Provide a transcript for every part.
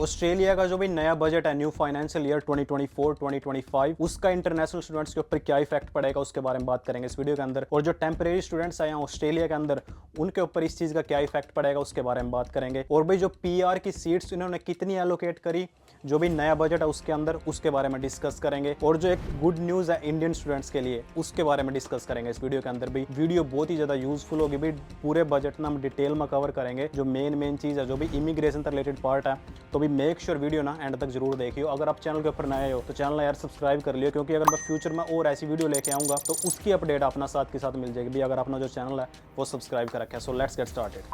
Australia का जो भी नया बजट है न्यू फाइनेंशियल ईयर 2024-2025 उसका इंटरनेशनल स्टूडेंट्स के ऊपर क्या इफेक्ट पड़ेगा उसके बारे में बात करेंगे इस वीडियो के अंदर। और जो टेम्परेरी स्टूडेंट्स हैं ऑस्ट्रेलिया के अंदर उनके ऊपर इस चीज का क्या इफेक्ट पड़ेगा उसके बारे में बात करेंगे। और भाई जो पीआर की सीट्स इन्होंने कितनी एलोकेट करी जो भी नया बजट है उसके अंदर उसके बारे में डिस्कस करेंगे। और जो एक गुड न्यूज है इंडियन स्टूडेंट्स के लिए उसके बारे में डिस्कस करेंगे इस वीडियो के अंदर। भी वीडियो बहुत ही ज्यादा यूजफुल होगी भाई, पूरे बजट ना हम डिटेल में कवर करेंगे। जो मेन चीज है जो भी इमिग्रेशन से रिलेटेड पार्ट है तो भी मेक श्योर वीडियो ना एंड तक जरूर देखियो। अगर आप चैनल के ऊपर नए हो तो चैनल यार सब्सक्राइब कर लियो, क्योंकि अगर मैं फ्यूचर में और ऐसी वीडियो लेके आऊंगा तो उसकी अपडेट अपना साथ के साथ मिल जाएगी भी, अगर अपना जो चैनल है वो सब्सक्राइब कर रखा है। So let's get started.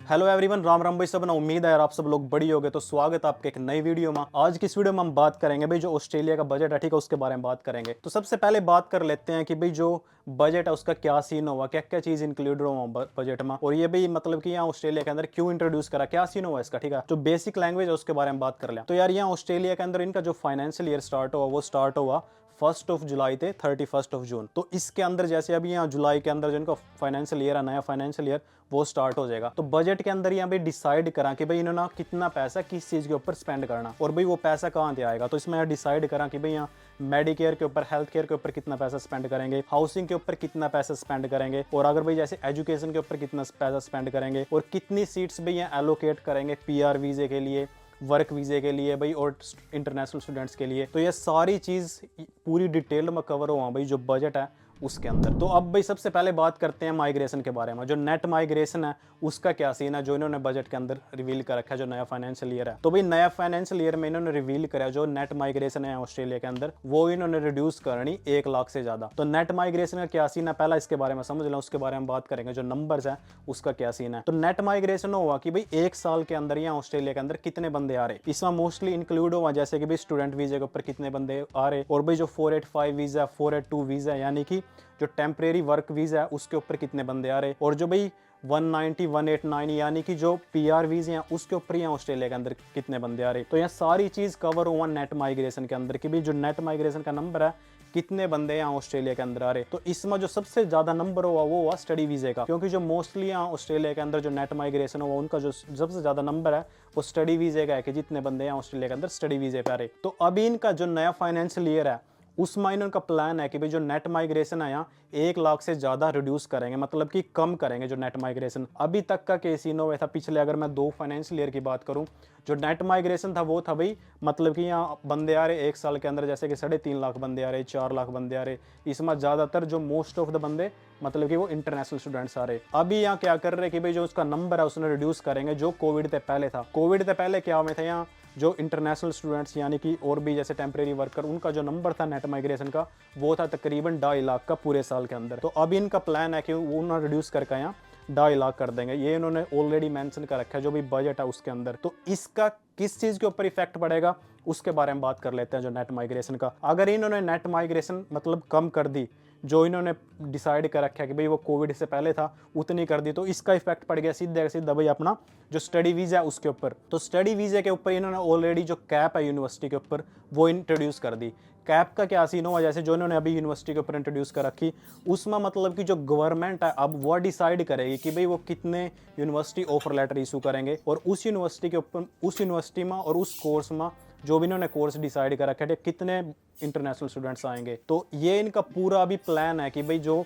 Hello everyone, Ram Ram भाई सब ना। उम्मीद है यार आप सब लोग बड़ी होगे, तो स्वागत है आपके एक नई वीडियो में। आज की इस वीडियो में हम बात करेंगे भाई जो ऑस्ट्रेलिया का बजट है, ठीक है, उसके बारे में बात करेंगे। तो सबसे पहले बात कर लेते हैं कि भाई जो बजट है उसका क्या सीन हुआ, क्या क्या चीज इंक्लूड हुआ बजट में, और ये भी मतलब कि यहाँ ऑस्ट्रेलिया के अंदर क्यों इंट्रोड्यूस करा, क्या सीन हुआ इसका, ठीक है। जो बेसिक लैंग्वेज है उसके बारे में बात कर लें तो यार यहाँ ऑस्ट्रेलिया के अंदर इनका जो फाइनेंशियल ईयर स्टार्ट हुआ वो स्टार्ट हुआ 1 जुलाई थे 31 जून। तो इसके अंदर जैसे अभी यहाँ जुलाई के अंदर जिनका फाइनेंशियल ईयर है, नया फाइनेंशियल ईयर वो स्टार्ट हो जाएगा। तो बजट के अंदर यहाँ भाई डिसाइड करा कि भाई इन्होंने कितना पैसा किस चीज के ऊपर स्पेंड करना और भाई वो पैसा कहाँ से आएगा। तो इसमें डिसाइड करा कि भाई यहाँ मेडिकेयर के ऊपर, हेल्थ केयर के ऊपर कितना पैसा स्पेंड करेंगे, हाउसिंग के ऊपर कितना पैसा स्पेंड करेंगे, और अगर भाई जैसे एजुकेशन के ऊपर कितना पैसा स्पेंड करेंगे, और कितनी सीट्स भाई यहाँ एलोकेट करेंगे पीआर वीजे के लिए, वर्क वीजे के लिए भाई, और इंटरनेशनल स्टूडेंट्स के लिए। तो ये सारी चीज पूरी डिटेल में कवर हुआ भाई जो बजट है उसके अंदर। तो अब भाई सबसे पहले बात करते हैं माइग्रेशन के बारे में। जो नेट माइग्रेशन है उसका क्या सीन है जो इन्होंने बजट के अंदर रिवील कर रखा है जो नया फाइनेंशियल ईयर है। तो भाई नया फाइनेंशियल ईयर में इन्होंने रिवील करा जो नेट माइग्रेशन है ऑस्ट्रेलिया के अंदर वो इन्होंने रिड्यूस करनी 1 लाख से ज्यादा। तो नेट माइग्रेशन का क्या सीन है पहला इसके बारे में समझ लें, उसके बारे में बात करेंगे। जो नंबर्स है उसका क्या सीन है। तो नेट माइग्रेशन हुआ कि भाई 1 साल के अंदर यहाँ ऑस्ट्रेलिया के अंदर कितने बंदे आ रहे, इसमें मोस्टली इंक्लूड हुआ जैसे कि भाई स्टूडेंट वीजे के ऊपर कितने बंदे आ रहे, और भाई जो 485 वीजा, 482 वीजा यानी कि जो टेम्परेरी वर्क वीजा है उसके ऊपर कितने बंदे आ रहे, और जो भाई 190, 189 यानी कि जो पीआर वीजे हैं उसके ऊपर यहाँ ऑस्ट्रेलिया के अंदर कितने बंदे आ रहे। तो यहाँ सारी चीज कवर हुआ नेट माइग्रेशन के अंदर कि भाई जो नेट माइग्रेशन का नंबर है कितने बंदे यहाँ ऑस्ट्रेलिया के अंदर आ रहे। तो इसमें जो सबसे ज्यादा नंबर हुआ वो हुआ स्टडी वीजे का, क्योंकि जो मोस्टली यहाँ ऑस्ट्रेलिया के अंदर जो नेट माइग्रेशन हुआ उनका जो सबसे ज्यादा नंबर है वो स्टडी वीजे का है कि जितने बंदे यहाँ ऑस्ट्रेलिया के अंदर स्टडी वीजे पे आ रहे। तो अभी इनका जो नया फाइनेंशियल ईयर है उसमें इनका प्लान है कि भाई जो नेट माइग्रेशन है यहाँ 1 लाख से ज्यादा रिड्यूस करेंगे, मतलब कि कम करेंगे जो नेट माइग्रेशन। अभी तक का केस इन हुआ था पिछले, अगर मैं 2 फाइनेंशियल ईयर की बात करूं जो नेट माइग्रेशन था वो था भाई मतलब कि यहाँ बंदे आ रहे 1 साल के अंदर जैसे कि 3.5 लाख बंदे आ रहे, 4 लाख बंदे आ रहे। इसमें ज्यादातर जो मोस्ट ऑफ द बंदे मतलब कि वो इंटरनेशनल स्टूडेंट्स आ रहे। अभी यहाँ क्या कर रहे कि भाई जो उसका नंबर है उसने रिड्यूस करेंगे जो कोविड से पहले था। कोविड से पहले क्या हुआ था यहाँ जो इंटरनेशनल स्टूडेंट्स यानी कि और भी जैसे टेम्परेरी वर्कर उनका जो नंबर था नेट माइग्रेशन का वो था तकरीबन 2.5 लाख का पूरे साल के अंदर। तो अब इनका प्लान है कि वो उन्होंने रिड्यूस करके यहाँ 2.5 लाख कर देंगे। ये इन्होंने ऑलरेडी मेंशन कर रखा है जो भी बजट है उसके अंदर। तो इसका किस चीज के ऊपर इफेक्ट पड़ेगा उसके बारे में बात कर लेते हैं जो नेट माइग्रेशन का। अगर इन्होंने नेट माइग्रेशन मतलब कम कर दी जो इन्होंने डिसाइड कर रखा है कि भाई वो कोविड से पहले था उतनी कर दी, तो इसका इफेक्ट पड़ गया सीधा सीधा भाई अपना जो स्टडी वीजा है उसके ऊपर। तो स्टडी वीजा के ऊपर इन्होंने ऑलरेडी जो कैप है यूनिवर्सिटी के ऊपर वो इंट्रोड्यूस कर दी। कैप का क्या सीन हुआ जैसे जो इन्होंने अभी यूनिवर्सिटी के ऊपर इंट्रोड्यूस कर रखी उसमें मतलब कि जो गवर्नमेंट है अब वो डिसाइड करेगी कि भाई वो कितने यूनिवर्सिटी ऑफर लेटर इशू करेंगे, और उस यूनिवर्सिटी के ऊपर उस यूनिवर्सिटी में और उस कोर्स में जो भी इन्होंने कोर्स डिसाइड कर रखा है कितने इंटरनेशनल स्टूडेंट्स आएंगे। तो ये इनका पूरा अभी प्लान है कि भाई जो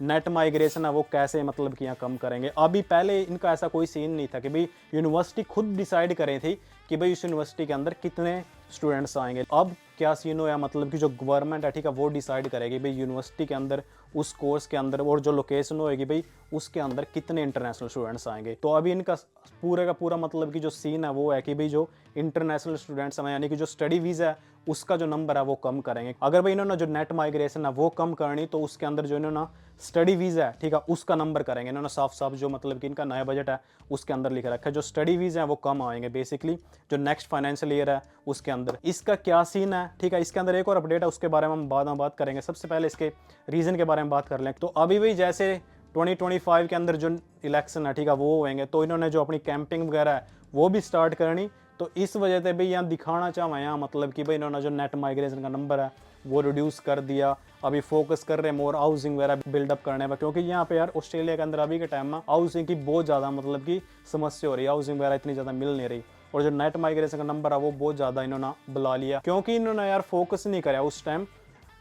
नेट माइग्रेशन है वो कैसे मतलब कि यहाँ कम करेंगे। अभी पहले इनका ऐसा कोई सीन नहीं था कि भाई यूनिवर्सिटी खुद डिसाइड करे थी कि भाई इस यूनिवर्सिटी के अंदर कितने स्टूडेंट्स आएंगे। अब क्या सीन हो या मतलब कि जो गवर्नमेंट है ठीक है वो डिसाइड करेगी भाई यूनिवर्सिटी के अंदर उस कोर्स के अंदर और जो लोकेशन होएगी भाई उसके अंदर कितने इंटरनेशनल स्टूडेंट्स आएंगे। तो अभी इनका पूरे का पूरा मतलब कि जो सीन है वो है कि भाई जो इंटरनेशनल स्टूडेंट्स हैं यानी कि जो स्टडी वीजा है उसका जो नंबर है वो कम करेंगे। अगर भाई इन्होंने जो नेट माइग्रेशन है वो कम करनी तो उसके अंदर जो इन्होंने स्टडी वीजा है ठीक है उसका नंबर करेंगे। इन्होंने साफ साफ जो मतलब कि इनका नया बजट है उसके अंदर लिख रखा है जो स्टडी वीजा है वो कम आएंगे बेसिकली जो नेक्स्ट फाइनेंशियल ईयर है उसके अंदर। इसका क्या सीन है ठीक है, इसके अंदर एक और अपडेट है उसके बारे में हम बाद में बात करेंगे। सबसे पहले इसके रीजन के बारे में बात कर लें। तो अभी भी जैसे 2025 के अंदर जो इलेक्शन है ठीक है वो होंगे तो इन्होंने जो अपनी कैंपिंग वगैरह है वो भी स्टार्ट करनी। तो इस वजह से भाई यहाँ दिखाना चाहवा यहाँ मतलब कि भाई इन्होंने जो नेट माइग्रेशन का नंबर है वो रिड्यूस कर दिया। अभी फोकस कर रहे हैं मोर हाउसिंग वगैरह बिल्डअप करने पर, क्योंकि यहाँ पे यार ऑस्ट्रेलिया के अंदर अभी के टाइम में हाउसिंग की बहुत ज़्यादा मतलब कि समस्या हो रही है, हाउसिंग वगैरह इतनी ज़्यादा मिल नहीं रही। और जो नेट माइग्रेशन का नंबर है वो बहुत ज़्यादा इन्होंने बुला लिया, क्योंकि इन्होंने यार फोकस नहीं कराया उस टाइम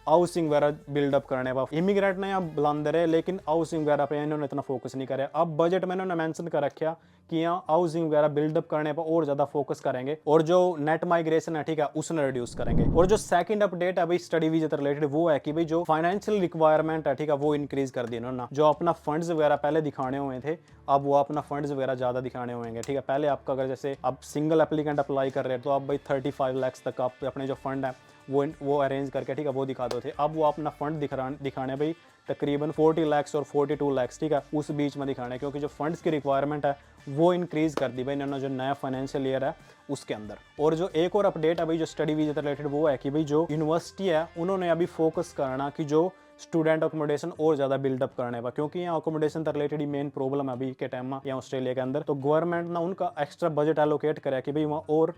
हाउसिंग वगैरह बिल्डअप करने पर। इमिग्रेंट ने यहाँ बुलाते रहे, लेकिन हाउसिंग वगैरह पे इन्होंने इतना फोकस नहीं कराया। अब बजट में इन्होंने मेंशन कर रखा कि यहाँ हाउसिंग वगैरह बिल्डअप करने पर और ज़्यादा फोकस करेंगे, और जो नेट माइग्रेशन है ठीक है उसने रिड्यूस करेंगे। और जो सेकंड अपडेट है भाई स्टडी वीजा से रिलेटेड, वो है कि भाई जो फाइनेंशियल रिक्वायरमेंट है ठीक है वो इंक्रीज कर दी इन्होंने। जो अपना फंड्स वगैरह पहले दिखाने हुए थे, अब वो अपना फंड्स वगैरह ज़्यादा दिखाने होंगे ठीक है। पहले आपका अगर जैसे आप सिंगल एप्लीकेंट अप्लाई कर रहे हैं तो आप भाई 35 लाख तक आप अपने जो फंड है वो अरेंज करके ठीक है वो दिखा दो थे। अब वो अपना फंड दिखाने भाई तकरीबन 40 लाख और 42 लाख ठीक है उस बीच में दिखाने, क्योंकि जो फंड्स की रिक्वायरमेंट है वो इंक्रीज कर दी भाई इन्होंने जो नया फाइनेंशियल ईयर है उसके अंदर। और जो एक और अपडेट है भाई जो स्टडी वीजा से रिलेटेड, वो है कि भाई जो यूनिवर्सिटी है उन्होंने अभी फोकस करना कि जो स्टूडेंट अकोमोडेशन और ज़्यादा बिल्डअप करने पर, क्योंकि यहाँ अकोमोडेशन से रिलेटेड ही मेन प्रॉब्लम है अभी के टाइम में यहाँ ऑस्ट्रेलिया के अंदर। तो गवर्नमेंट ना उनका एक्स्ट्रा बजट एलोकेट करे कि भाई वहाँ और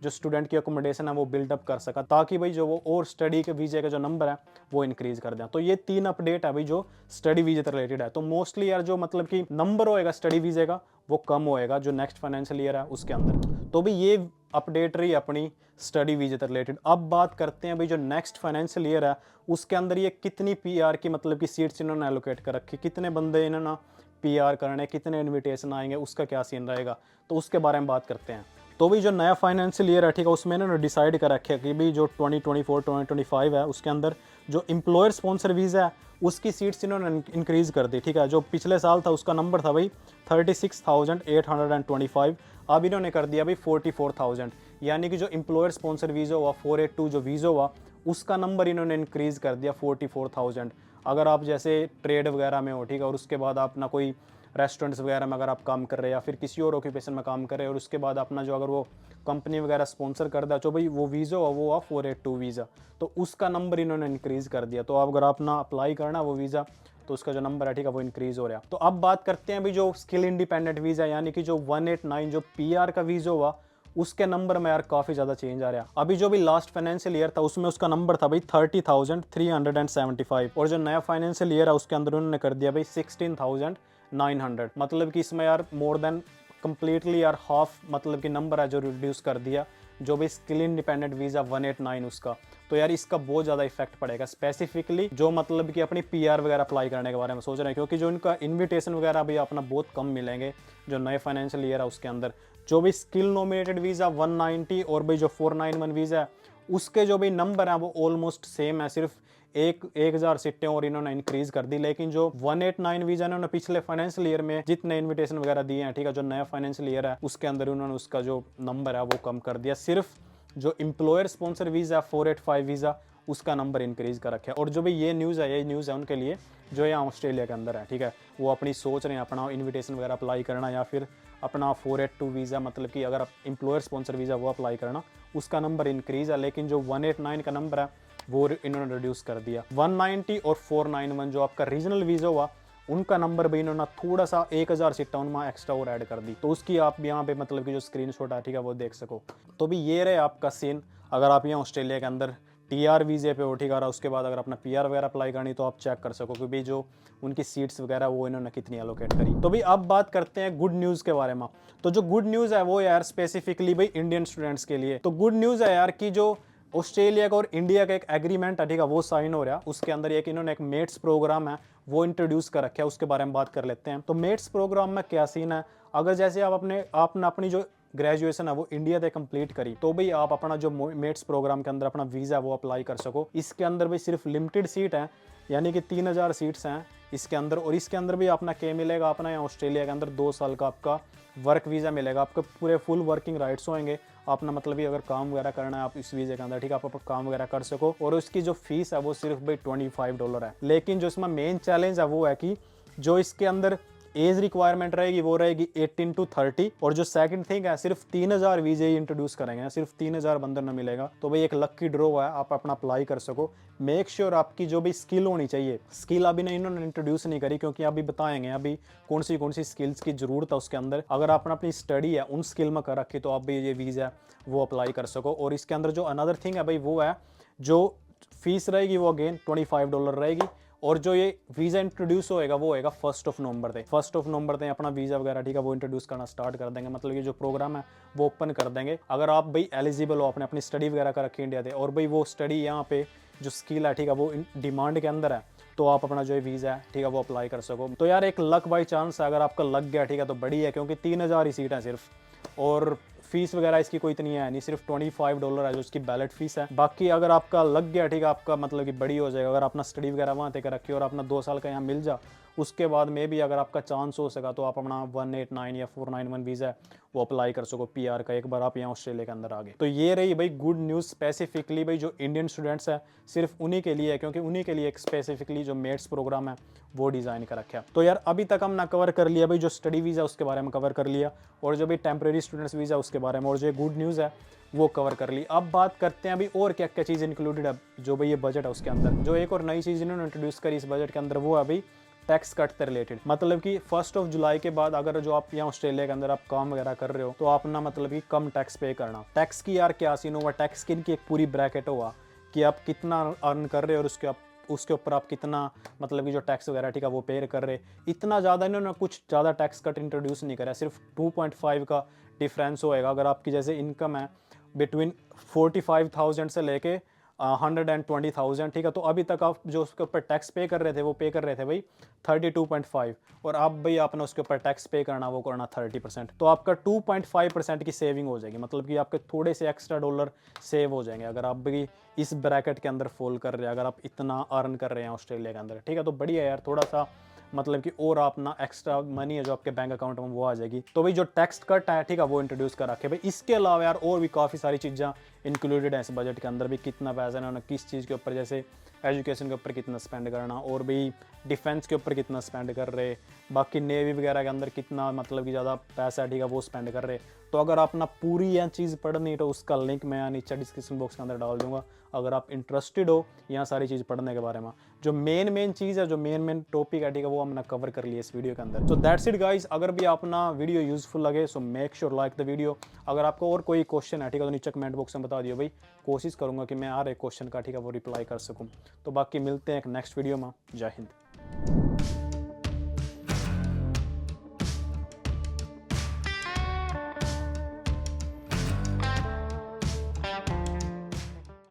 जो स्टूडेंट की अकोमोडेशन है वो बिल्डअप कर सका, ताकि भाई जो वो और स्टडी के वीजे का जो नंबर है वो इंक्रीज कर दें। तो ये 3 अपडेट है भाई जो स्टडी वीजे से रिलेटेड है। तो मोस्टली यार जो मतलब कि नंबर होएगा स्टडी वीजे का वो कम होएगा जो नेक्स्ट फाइनेंशियल ईयर है उसके अंदर। तो भाई ये अपडेट रही अपनी स्टडी वीजे से रिलेटेड। अब बात करते हैं भाई जो नेक्स्ट फाइनेंशियल ईयर है उसके अंदर ये कितनी पीआर की मतलब कि सीट्स इन्होंने एलोकेट कर रखी, कितने बंदे इन्होंने पीआर करने, कितने इन्विटेशन आएंगे, उसका क्या सीन रहेगा, तो उसके बारे में बात करते हैं। तो भाई जो नया फाइनेंशियल ईयर है ठीक है उसमें इन्होंने डिसाइड कर रखा है कि भाई जो 2024-2025 है उसके अंदर जो एम्प्लॉयर स्पॉन्सर वीज़ा है उसकी सीट्स इन्होंने इंक्रीज कर दी ठीक है। जो पिछले साल था उसका नंबर था भाई 36,825, अब इन्होंने कर दिया भाई 44,000, यानी कि जो एम्प्लॉयर स्पॉन्सर वीज़ा हुआ 482 जो वीज़ा हुआ उसका नंबर इन्होंने इंक्रीज कर दिया 44,000। अगर आप जैसे ट्रेड वगैरह में हो ठीक है और उसके बाद आप ना कोई रेस्टोरेंट्स वगैरह में अगर आप काम कर रहे हैं या फिर किसी और ऑक्यूपेशन में काम कर रहे हैं और उसके बाद अपना जो अगर वो कंपनी वगैरह स्पॉन्सर कर दे तो भाई वो वीज़ा हुआ वो 482 वीज़ा, तो उसका नंबर इन्होंने इंक्रीज़ कर दिया। तो अगर आप ना अप्लाई करना वो वीज़ा तो उसका जो नंबर है ठीक है वो इंक्रीज़ हो रहा। तो अब बात करते हैं भाई जो स्किल इंडिपेंडेंट वीज़ा यानी कि जो 189 जो पीआर का वीज़ा हुआ उसके नंबर में यार काफ़ी ज़्यादा चेंज आ रहा है। अभी जो भी लास्ट फाइनेंशियल ईयर था उसमें उसका नंबर था भाई 30,375, और जो नया फाइनेंशियल ईयर है उसके अंदर उन्होंने कर दिया भाई 16,900। मतलब कि इसमें यार मोर देन कम्प्लीटली यार हाफ मतलब कि नंबर है जो रिड्यूस कर दिया जो भी स्किल इंडिपेंडेंट वीज़ा 189 उसका। तो यार इसका बहुत ज़्यादा इफेक्ट पड़ेगा स्पेसिफिकली जो मतलब कि अपनी पीआर वगैरह अप्लाई करने के बारे में सोच रहे हैं, क्योंकि जो इनका इन्विटेशन वगैरह भी अपना बहुत कम मिलेंगे जो नए फाइनेंशियल ईयर है उसके अंदर। जो भी स्किल नॉमिनेटेड वीज़ा 190 और भाई जो 491 वीज़ा है उसके जो भी नंबर है वो ऑलमोस्ट सेम है, सिर्फ 1,000 सीटें और इन्होंने इंक्रीज कर दी। लेकिन जो 189 वीज़ा इन्होंने पिछले फाइनेंशियल ईयर में जितने इन्विटेशन वगैरह दिए हैं ठीक है जो नया फाइनेंशियल ईयर है उसके अंदर उन्होंने उसका जो नंबर है वो कम कर दिया। सिर्फ जो एम्प्लॉयर स्पॉन्सर वीज़ा 485 वीज़ा उसका नंबर इंक्रीज कर रखा है। और जो भी ये न्यूज़ है उनके लिए जो यहाँ ऑस्ट्रेलिया के अंदर है ठीक है वो अपनी सोच रहे हैं अपना इन्विटेशन वगैरह अप्लाई करना या फिर अपना 482 वीज़ा मतलब कि अगर एम्प्लॉयर स्पॉन्सर वीज़ा वो अप्लाई करना उसका नंबर इंक्रीज है। लेकिन जो 189 का नंबर है वो इन्होंने रिड्यूस कर दिया। 190 और 491 जो आपका रीजनल वीज़ा हुआ उनका नंबर भी इन्होंने थोड़ा सा 1,000 सीटें उनमें एक्स्ट्रा और ऐड कर दी। तो उसकी आप यहाँ पे मतलब कि जो स्क्रीनशॉट है ठीक है वो देख सको। तो भी ये रहे आपका सीन अगर आप यहाँ ऑस्ट्रेलिया के अंदर टीआर वीज़े पे हो ठीक है, उसके बाद अगर अपना पीआर वगैरह अप्लाई करनी तो आप चेक कर सको कि भाई जो उनकी सीट्स वगैरह वो इन्होंने कितनी एलोकेट करी। तो भाई अब बात करते हैं गुड न्यूज़ के बारे में। तो जो गुड न्यूज़ है वो यार स्पेसिफिकली भाई इंडियन स्टूडेंट्स के लिए। तो गुड न्यूज़ है यार कि जो ऑस्ट्रेलिया का और इंडिया का एक एग्रीमेंट है ठीक है वो साइन हो रहा है। उसके अंदर एक इन्होंने एक मेट्स प्रोग्राम है वो इंट्रोड्यूस कर रखा है, उसके बारे में बात कर लेते हैं। तो मेट्स प्रोग्राम में क्या सीन है, अगर जैसे आपने अपनी जो ग्रेजुएशन है वो इंडिया से कंप्लीट करी तो भाई आप अपना जो मेट्स प्रोग्राम के अंदर अपना वीज़ा वो अप्लाई कर सको। इसके अंदर भाई सिर्फ लिमिटेड सीट है यानी कि 3,000 सीट्स हैं इसके अंदर। और इसके अंदर भी अपना क्या मिलेगा, अपना यहाँ ऑस्ट्रेलिया के अंदर 2 साल का आपका वर्क वीज़ा मिलेगा, आपको पूरे फुल वर्किंग राइट्स होंगे। अपना मतलब कि अगर काम वगैरह करना है आप इस वीज़े के अंदर ठीक है आप काम वगैरह कर सको। और उसकी जो फीस है वो सिर्फ भाई $25 है। लेकिन जो इसमें मेन चैलेंज है वो है कि जो इसके अंदर एज रिक्वायरमेंट रहेगी वो रहेगी 18 to 30। और जो सेकंड थिंग है सिर्फ 3,000 वीजे ही इंट्रोड्यूस करेंगे, सिर्फ 3,000 बंदर न मिलेगा। तो भाई एक लकी ड्रॉ है, आप अपना अप्लाई कर सको। मेक श्योर आपकी जो भी स्किल होनी चाहिए, स्किल अभी नहीं इन्होंने इंट्रोड्यूस नहीं करी क्योंकि अभी बताएंगे अभी कौन सी स्किल्स की जरूरत है उसके अंदर। अगर आपने अपनी स्टडी है उन स्किल में कर रखी तो आप भी ये वीज़ा वो अप्लाई कर सको। और इसके अंदर जो अनदर थिंग है भाई वो है जो फीस रहेगी वो अगेन $25 रहेगी। और जो ये वीज़ा इंट्रोड्यूस होएगा वो होएगा 1 नवंबर से। 1 नवंबर से अपना वीज़ा वगैरह ठीक है वो इंट्रोड्यूस करना स्टार्ट कर देंगे, मतलब ये जो प्रोग्राम है वो ओपन कर देंगे। अगर आप भाई एलिजिबल हो, आपने अपनी स्टडी वगैरह कर रखी इंडिया से, और भाई वो स्टडी यहाँ पे जो स्किल है ठीक है वो डिमांड के अंदर है, तो आप अपना जो वीज़ा है ठीक है वो अप्लाई कर सको। तो यार एक लक बाई चांस है, अगर आपका लग गया ठीक है तो बड़ी है, क्योंकि 3000 ही सीट है सिर्फ, और फीस वगैरह इसकी कोई इतनी है नहीं, सिर्फ $25 है जो इसकी बैलेट फीस है। बाकी अगर आपका लग गया ठीक है, आपका मतलब कि बड़ी हो जाएगा, अगर अपना स्टडी वगैरह वहाँ तक रखी और अपना 2 साल का यहाँ मिल जा, उसके बाद में भी अगर आपका चांस हो सका तो आप अपना 189 या 491 वीज़ा है वो अप्लाई कर सको PR का, एक बार आप यहाँ ऑस्ट्रेलिया के अंदर आ गए। तो ये रही भाई गुड न्यूज़ स्पेसिफिकली भाई जो इंडियन स्टूडेंट्स है, सिर्फ उन्हीं के लिए है, क्योंकि उन्हीं के लिए एक स्पेसिफिकली जो मेट्स प्रोग्राम है वो डिज़ाइन कर रखा है। तो यार अभी तक हमने कवर कर लिया भाई जो स्टडी वीज़ा उसके बारे में कवर कर लिया, और जो भी टेम्प्रेरी स्टूडेंट्स वीज़ा उसके बारे में, और जो गुड न्यूज़ है वो कवर कर ली। अब बात करते हैं अभी और क्या क्या चीज़ इंक्लूडेड है जो भाई ये बजट है उसके अंदर। जो एक और नई चीज़ इन्होंने इंट्रोड्यूस करी इस बजट के अंदर वो है भाई टैक्स कट से रिलेटेड। मतलब कि 1 जुलाई के बाद अगर जो आप यहाँ ऑस्ट्रेलिया के अंदर आप काम वगैरह कर रहे हो तो आप ना मतलब कि कम टैक्स पे करना। टैक्स की यार क्या सीन हुआ, टैक्स की इनकी एक पूरी ब्रैकेट हुआ कि आप कितना अर्न कर रहे हो और उसके ऊपर आप कितना मतलब कि जो टैक्स वगैरह ठीक है वो पे कर रहे। इतना ज़्यादा इन्होंने कुछ ज़्यादा टैक्स कट इंट्रोड्यूस नहीं करा, सिर्फ 2.5 का डिफरेंस होएगा। अगर आपकी जैसे इनकम है बिटवीन 45,000 से लेके 120,000 ठीक है, तो अभी तक आप जो उसके ऊपर टैक्स पे कर रहे थे वो पे कर रहे थे भाई 32.5, और आप भाई आपने उसके ऊपर टैक्स पे करना वो करना 30%, तो आपका 2.5% की सेविंग हो जाएगी। मतलब कि आपके थोड़े से एक्स्ट्रा डॉलर सेव हो जाएंगे अगर आप भाई इस ब्रैकेट के अंदर फॉल कर रहे हैं, अगर आप इतना अर्न कर रहे हैं ऑस्ट्रेलिया के अंदर ठीक है। तो बढ़िया यार, थोड़ा सा मतलब कि और अपना एक्स्ट्रा मनी है जो आपके बैंक अकाउंट में वो आ जाएगी। तो भाई जो टैक्स कट है ठीक है वो इंट्रोड्यूस कर रखे भाई। इसके अलावा यार और भी काफ़ी सारी चीज़ें इंक्लूडेड है इस बजट के अंदर भी, कितना पैसा इन्होंने किस चीज़ के ऊपर, जैसे एजुकेशन के ऊपर कितना स्पेंड करना, और भी डिफेंस के ऊपर कितना स्पेंड कर रहे, बाकी नेवी वगैरह के अंदर कितना मतलब कि ज़्यादा पैसा ठीक है वो स्पेंड कर रहे। तो अगर अपना पूरी यह चीज़ पढ़नी तो उसका लिंक मैं नीचे डिस्क्रिप्शन बॉक्स के अंदर डाल दूंगा, अगर आप इंटरेस्टेड हो यहाँ सारी चीज़ पढ़ने के बारे में। जो मेन चीज़ है, जो मेन टॉपिक है ठीक है वो हमने कवर कर लिया इस वीडियो के अंदर। तो दैट्स इट गाइस, अगर भी अपना वीडियो यूजफुल लगे so make sure like the video. अगर आपको और कोई क्वेश्चन है ठीक है तो नीचे कमेंट बॉक्स में बता दियो भाई, कोशिश करूँगा कि मैं हर एक क्वेश्चन का ठीक है वो रिप्लाई कर सकूँ। तो बाकी मिलते हैं एक नेक्स्ट वीडियो में। जय हिंद।